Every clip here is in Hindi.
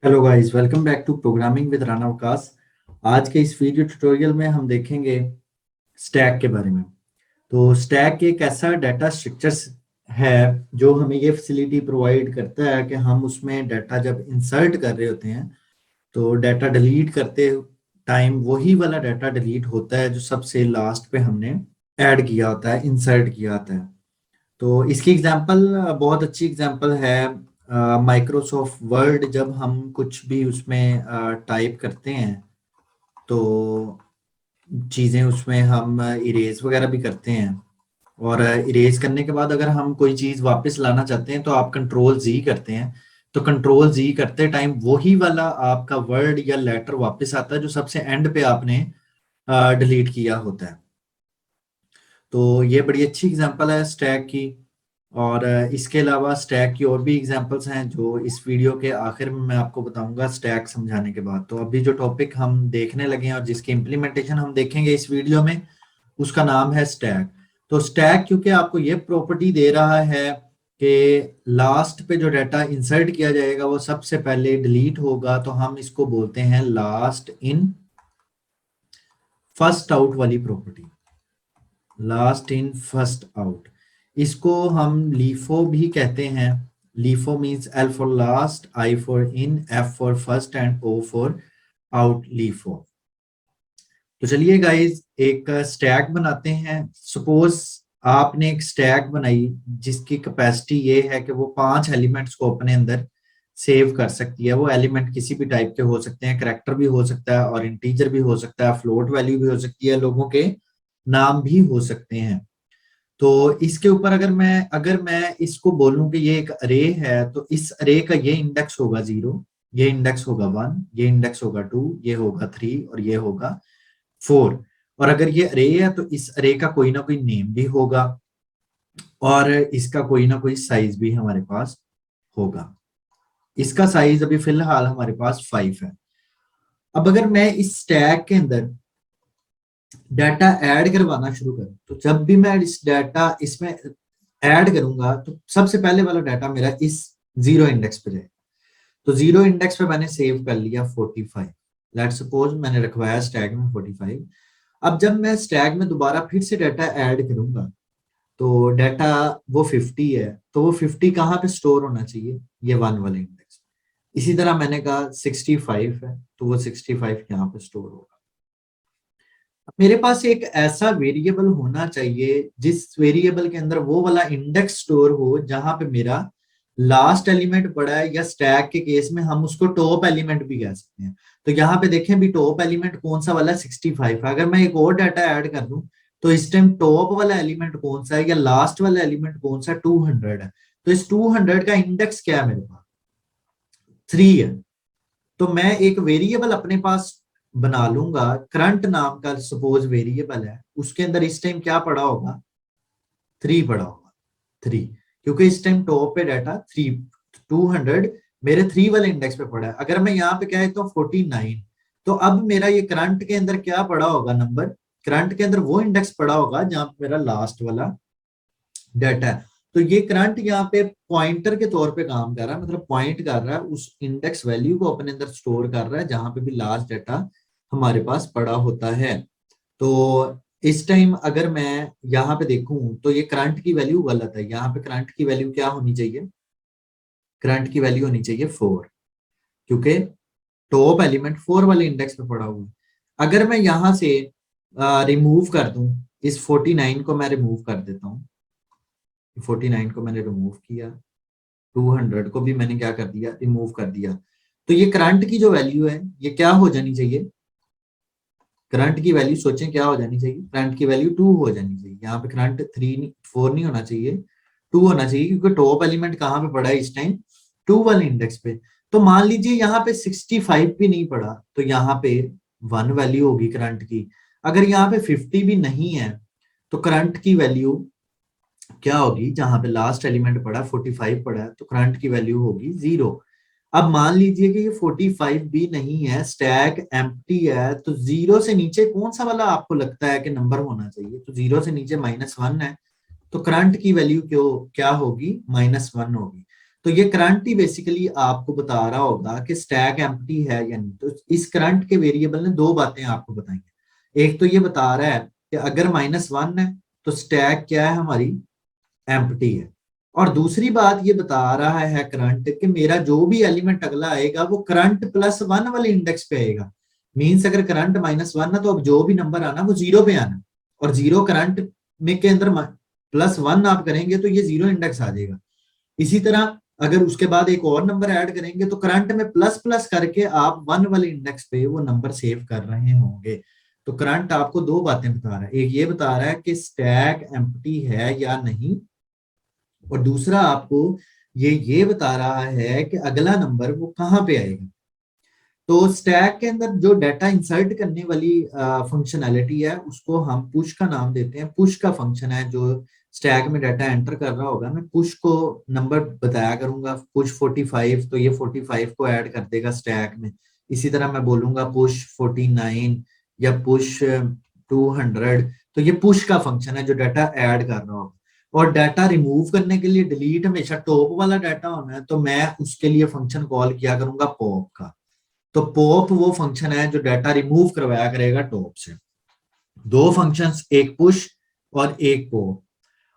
Hello guys, welcome back to programming with Rana Waqas. आज के इस वीडियो ट्यूटोरियल में हम देखेंगे स्टैक के बारे में। तो स्टैक एक ऐसा डाटा स्ट्रक्चर है जो हमें ये फैसिलिटी प्रोवाइड करता है कि हम उसमें डाटा जब इंसर्ट कर रहे होते हैं तो डाटा डिलीट करते टाइम वही वाला डाटा डिलीट होता है जो सबसे लास्ट पे हमने ऐड किया होता है, इंसर्ट किया होता है। तो इसकी एग्जांपल बहुत अच्छी एग्जांपल है माइक्रोसॉफ्ट वर्ड। जब हम कुछ भी उसमें टाइप करते हैं तो चीज़ें उसमें हम इरेज वगैरह भी करते हैं, और इरेज करने के बाद अगर हम कोई चीज़ वापस लाना चाहते हैं तो आप कंट्रोल जी करते हैं। तो कंट्रोल जी करते टाइम वही वाला आपका वर्ड या लेटर वापस आता है जो सबसे एंड पे आपने डिलीट किया होता है। तो ये बड़ी अच्छी एग्जांपल है स्टैक की। और इसके अलावा स्टैक की और भी एग्जांपल्स हैं जो इस वीडियो के आखिर में मैं आपको बताऊंगा स्टैक समझाने के बाद। तो अभी जो टॉपिक हम देखने लगे हैं और जिसकी इम्प्लीमेंटेशन हम देखेंगे इस वीडियो में, उसका नाम है स्टैक। तो स्टैक क्योंकि आपको ये प्रॉपर्टी दे रहा है कि लास्ट पे जो डाटा इंसर्ट किया जाएगा वो सबसे पहले डिलीट होगा, तो हम इसको बोलते हैं लास्ट इन फर्स्ट आउट वाली property. Last in first out, इसको हम लीफो भी कहते हैं। LIFO means L for last, I for in, F for first and O for out, LIFO. तो चलिए गाइस एक स्टैक बनाते हैं। सपोज आपने एक स्टैक बनाई जिसकी कैपेसिटी ये है कि वो 5 एलिमेंट्स को अपने अंदर सेव कर सकती है। वो एलिमेंट किसी भी टाइप के हो सकते हैं, करैक्टर भी हो सकता है और इंटीजर भी हो सकता है, फ्लोट वैल्यू भी हो सकती है, लोगों के नाम भी हो सकते हैं। तो इसके ऊपर अगर मैं इसको बोलूं कि ये एक अरे है, तो इस अरे का ये इंडेक्स होगा 0, ये इंडेक्स होगा 1, ये इंडेक्स होगा 2, ये होगा 3 और ये होगा 4। और अगर ये अरे है तो इस अरे का कोई ना कोई नेम भी होगा और इसका कोई ना कोई साइज भी हमारे पास होगा। इसका साइज अभी फिलहाल हमारे पास 5 है। अब अगर मैं इस स्टैक के अंदर डाटा ऐड करवाना शुरू करूं, तो जब भी मैं इस डाटा इसमें ऐड करूंगा तो सबसे पहले वाला डाटा मेरा इस 0 इंडेक्स पे जाएगा। तो 0 इंडेक्स पे मैंने सेव कर लिया 45। लेट सपोज मैंने रखवाया स्टैक में 45। अब जब मैं स्टैक में दोबारा फिर से डाटा ऐड करूंगा तो डाटा वो 50 है, तो वो 50 कहाँ पे स्टोर होना चाहिए? ये 1 वाले इंडेक्स। इसी तरह मैंने कहा 65 है तो वो 65 यहाँ पे स्टोर होगा। मेरे पास एक ऐसा वेरिएबल होना चाहिए जिस वेरिएबल के अंदर वो वाला इंडेक्स स्टोर हो जहां पे मेरा लास्ट एलिमेंट पड़ा है, या स्टैक के केस में हम उसको टॉप एलिमेंट भी कह सकते हैं। तो यहाँ पे देखें भी टॉप एलिमेंट कौन सा वाला 65 है। अगर मैं एक और डाटा ऐड कर दूं तो इस टाइम टॉप वाला एलिमेंट कौन सा है या लास्ट वाला एलिमेंट कौन सा? 200 है। तो इस 200 का इंडेक्स क्या है? मेरे पास 3 है। तो मैं एक वेरिएबल अपने पास बना लूंगा, करंट नाम का सपोज वेरिएबल है, उसके अंदर इस टाइम क्या पड़ा होगा? 3 पड़ा होगा। 3, क्योंकि इस टाइम टॉप पे डाटा 3, 200 मेरे 3 वाले इंडेक्स पे पड़ा है। अगर मैं यहाँ पे क्या तो 49, तो अब मेरा ये करंट के अंदर क्या पड़ा होगा? नंबर करंट के अंदर वो इंडेक्स पड़ा होगा जहां पे मेरा लास्ट वाला डाटा है। तो ये करंट यहाँ पे पॉइंटर के तौर पे काम कर रहा है, मतलब पॉइंट कर रहा है उस इंडेक्स वैल्यू को अपने अंदर स्टोर कर रहा है जहां पे भी लास्ट डाटा हमारे पास पड़ा होता है। तो इस टाइम अगर मैं यहाँ पे देखूं तो ये करंट की वैल्यू गलत है। यहाँ पे करंट की वैल्यू क्या होनी चाहिए? करंट की वैल्यू होनी चाहिए 4, क्योंकि टॉप एलिमेंट 4 वाले इंडेक्स पे पड़ा हुआ है। अगर मैं यहाँ से रिमूव कर दूं, इस 49 को मैं रिमूव कर देता हूँ, 49 को मैंने रिमूव किया, 200 को भी मैंने क्या कर दिया? रिमूव कर दिया। तो ये करंट की जो वैल्यू है ये क्या हो जानी चाहिए? करंट की वैल्यू सोचें क्या हो जानी चाहिए? करंट की वैल्यू 2 हो जानी चाहिए। यहाँ पे करंट 3 4 नहीं होना चाहिए, 2 होना चाहिए, क्योंकि टॉप एलिमेंट कहाँ पे पड़ा है इस टाइम? 2 वाले इंडेक्स पे। तो मान लीजिए यहाँ पे 65 भी नहीं पड़ा तो यहाँ पे 1 वैल्यू होगी करंट की। अगर यहाँ पे 50 भी नहीं है तो करंट की वैल्यू क्या होगी? जहां पे लास्ट एलिमेंट पड़ा 45 पड़ा है तो करंट की वैल्यू होगी 0। अब मान लीजिए कि ये 45 भी नहीं है, स्टैक एम्प्टी है, तो 0 से नीचे कौन सा वाला आपको लगता है कि नंबर होना चाहिए? तो 0 से नीचे -1 है, तो करंट की वैल्यू क्यों क्या होगी? -1 होगी। तो ये करंट ही बेसिकली आपको बता रहा होगा कि स्टैक एम्प्टी है या नहीं। तो इस करंट के वेरिएबल ने दो बातें आपको बताएंगे। एक तो ये बता रहा है कि अगर -1 है तो स्टैक क्या है हमारी, एम्प्टी है। और दूसरी बात ये बता रहा है करंट कि मेरा जो भी एलिमेंट अगला आएगा वो करंट +1 वाले इंडेक्स पे आएगा। मीन्स अगर करंट -1 है तो अब जो भी नंबर आना वो 0 पे आना, और 0 करंट में के अंदर +1 आप करेंगे तो ये 0 इंडेक्स आ जाएगा। इसी तरह अगर उसके बाद एक और नंबर ऐड करेंगे तो करंट में प्लस प्लस करके आप 1 वाले इंडेक्स पे वो नंबर सेव कर रहे होंगे। तो करंट आपको दो बातें बता रहा है, एक ये बता रहा है कि स्टैक एम्प्टी है या नहीं, और दूसरा आपको ये बता रहा है कि अगला नंबर वो कहाँ पे आएगा। तो स्टैक के अंदर जो डाटा इंसर्ट करने वाली फंक्शनैलिटी है उसको हम पुश का नाम देते हैं। पुश का फंक्शन है जो स्टैक में डाटा एंटर कर रहा होगा, मैं पुश को नंबर बताया करूंगा, पुश 45, तो ये 45 को ऐड कर देगा स्टैक में। इसी तरह मैं बोलूंगा पुश 49 या पुश 200, तो ये पुश का फंक्शन है जो डाटा ऐड कर रहा होगा। और डाटा रिमूव करने के लिए डिलीट हमेशा टॉप वाला डाटा होना है, तो मैं उसके लिए फंक्शन कॉल किया करूंगा पॉप का। तो पॉप वो फंक्शन है जो डाटा रिमूव करवाया करेगा टॉप से। दो फंक्शंस, एक पुश और एक पॉप।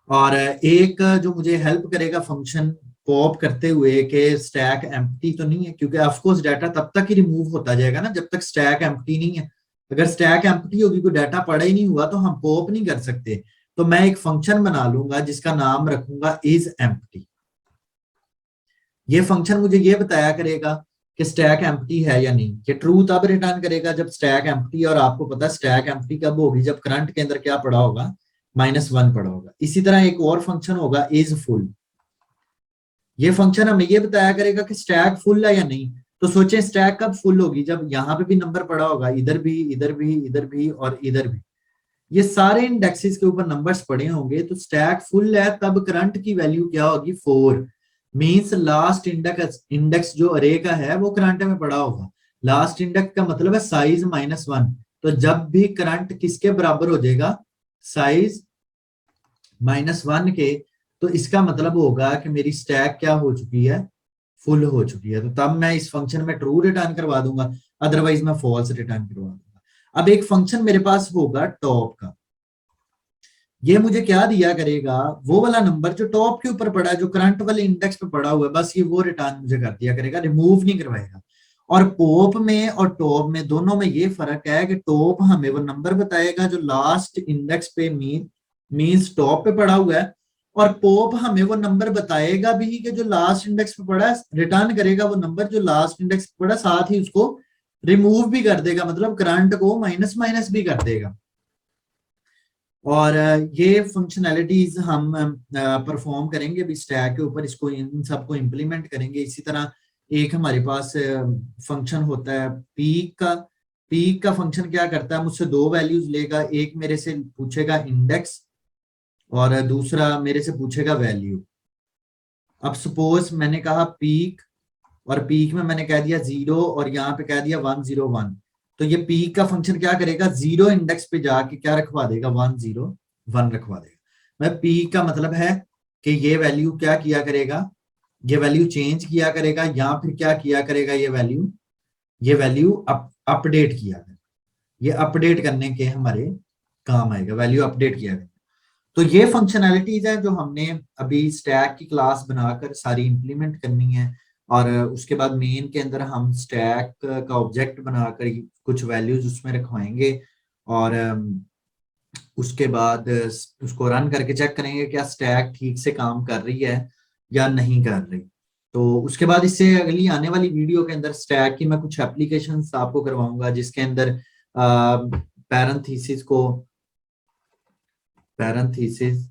और एक जो मुझे हेल्प करेगा फंक्शन पॉप करते हुए कि स्टैक एम्प्टी तो नहीं है, क्योंकि ऑफ कोर्स डाटा तब तक ही रिमूव होता जाएगा ना जब तक स्टैक एम्प्टी नहीं है। अगर स्टैक एम्प्टी होगी, कोई डाटा पड़ा ही नहीं हुआ, तो हम पॉप नहीं कर सकते। तो मैं एक फंक्शन बना लूंगा जिसका नाम रखूंगा इज एम्प्टी। ये फंक्शन मुझे ये बताया करेगा कि स्टैक एम्प्टी है या नहीं। ये ट्रू तब रिटर्न करेगा जब स्टैक एम्प्टी, और आपको पता है स्टैक एम्प्टी कब होगी, जब करंट के अंदर क्या पड़ा होगा, -1 पड़ा होगा। इसी तरह एक और फंक्शन होगा इज फुल। ये फंक्शन हमें ये बताया करेगा कि स्टैक फुल है या नहीं। तो सोचें स्टैक कब फुल होगी, जब यहाँ पे भी नंबर पड़ा होगा, इधर भी, इधर भी, इधर भी और इधर भी, ये सारे इंडेक्सेस के ऊपर नंबर्स पड़े होंगे। तो स्टैक फुल है तब करंट की वैल्यू क्या होगी, 4। मींस लास्ट इंडेक्स जो अरे का है वो करंट में पड़ा होगा। लास्ट इंडेक्स का मतलब है साइज -1। तो जब भी करंट किसके बराबर हो जाएगा, साइज -1 के, तो इसका मतलब होगा कि मेरी स्टैक क्या हो चुकी है, फुल हो चुकी है। तो तब मैं इस फंक्शन में ट्रू रिटर्न करवा दूंगा, अदरवाइज मैं फॉल्स रिटर्न करवा दूंगा। अब एक फंक्शन मेरे पास होगा टॉप का। ये मुझे क्या दिया करेगा, वो वाला नंबर जो टॉप के ऊपर पड़ा है, जो करंट वाले इंडेक्स पे पड़ा हुआ है, बस ये वो रिटर्न मुझे कर दिया करेगा, रिमूव नहीं करवाएगा। और पॉप में और टॉप में दोनों में ये फर्क है कि टॉप हमें वो नंबर बताएगा जो लास्ट इंडेक्स पे मीन्स टॉप पे पड़ा हुआ है, और पॉप हमें वो नंबर बताएगा भी कि जो लास्ट इंडेक्स पे पड़ा है, रिटर्न करेगा वो नंबर जो लास्ट इंडेक्स पे पड़ा, साथ ही उसको रिमूव भी कर देगा, मतलब करंट को माइनस माइनस भी कर देगा। और ये फंक्शनैलिटीज हम परफॉर्म करेंगे अभी स्टैक के ऊपर, इसको इन सबको इम्प्लीमेंट करेंगे। इसी तरह एक हमारे पास फंक्शन होता है पीक का। पीक का फंक्शन क्या करता है, मुझसे दो वैल्यूज लेगा, एक मेरे से पूछेगा इंडेक्स और दूसरा मेरे से पूछेगा वैल्यू। अब सपोज मैंने कहा पीक, और पीक में मैंने कह दिया 0 और यहाँ पे कह दिया 101। तो ये पीक का फंक्शन क्या करेगा, 0 इंडेक्स पे जाके क्या रखवा देगा, 101 रखवा देगा। मैं पीक का मतलब है कि ये वैल्यू क्या किया करेगा, ये वैल्यू चेंज किया करेगा, या फिर क्या किया करेगा, ये वैल्यू अपडेट किया करेगा। ये अपडेट करने के हमारे काम आएगा, वैल्यू अपडेट किया गया। तो ये फंक्शनैलिटीज है जो हमने अभी स्टैक की क्लास बनाकर सारी इंप्लीमेंट करनी है। और उसके बाद मेन के अंदर हम स्टैक का ऑब्जेक्ट बनाकर कुछ वैल्यूज उसमें रखवाएंगे, और उसके बाद उसको रन करके चेक करेंगे क्या स्टैक ठीक से काम कर रही है या नहीं कर रही। तो उसके बाद इससे अगली आने वाली वीडियो के अंदर स्टैक की मैं कुछ एप्लीकेशंस आपको करवाऊंगा, जिसके अंदर पैरेंथेसिस को पैरेंथेसिस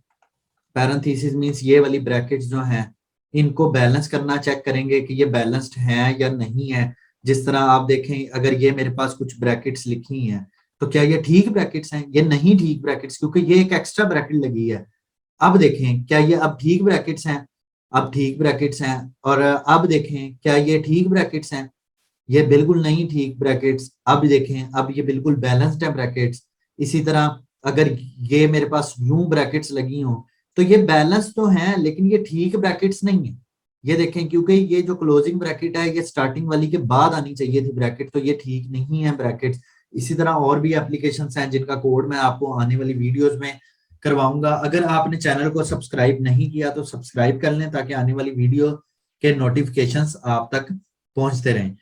पैरेंथेसिस मींस ये वाली ब्रैकेट्स जो हैं इनको बैलेंस करना चेक करेंगे कि ये बैलेंस्ड है या नहीं है। जिस तरह आप देखें, अगर ये मेरे पास कुछ ब्रैकेट्स लिखी हैं तो क्या ये ठीक ब्रैकेट्स हैं, ये नहीं ठीक ब्रैकेट्स, क्योंकि ये एक एक्स्ट्रा ब्रैकेट लगी है। अब देखें क्या ये अब ठीक ब्रैकेट्स हैं, अब ठीक ब्रैकेट्स हैं। और अब देखें क्या ये ठीक ब्रैकेट्स हैं, ये बिल्कुल नहीं ठीक ब्रैकेट्स। अब देखें अब ये बिल्कुल बैलेंस्ड है ब्रैकेट्स। इसी तरह अगर ये मेरे पास यूं ब्रैकेट्स लगी हों तो ये बैलेंस तो हैं लेकिन ये ठीक ब्रैकेट्स नहीं है, ये देखें, क्योंकि ये जो क्लोजिंग ब्रैकेट है ये स्टार्टिंग वाली के बाद आनी चाहिए थी ब्रैकेट, तो ये ठीक नहीं है ब्रैकेट। इसी तरह और भी एप्लीकेशंस हैं जिनका कोड मैं आपको आने वाली वीडियोस में करवाऊंगा। अगर आपने चैनल को सब्सक्राइब नहीं किया तो सब्सक्राइब कर लें ताकि आने वाली वीडियो के नोटिफिकेशंस आप तक पहुंचते रहें।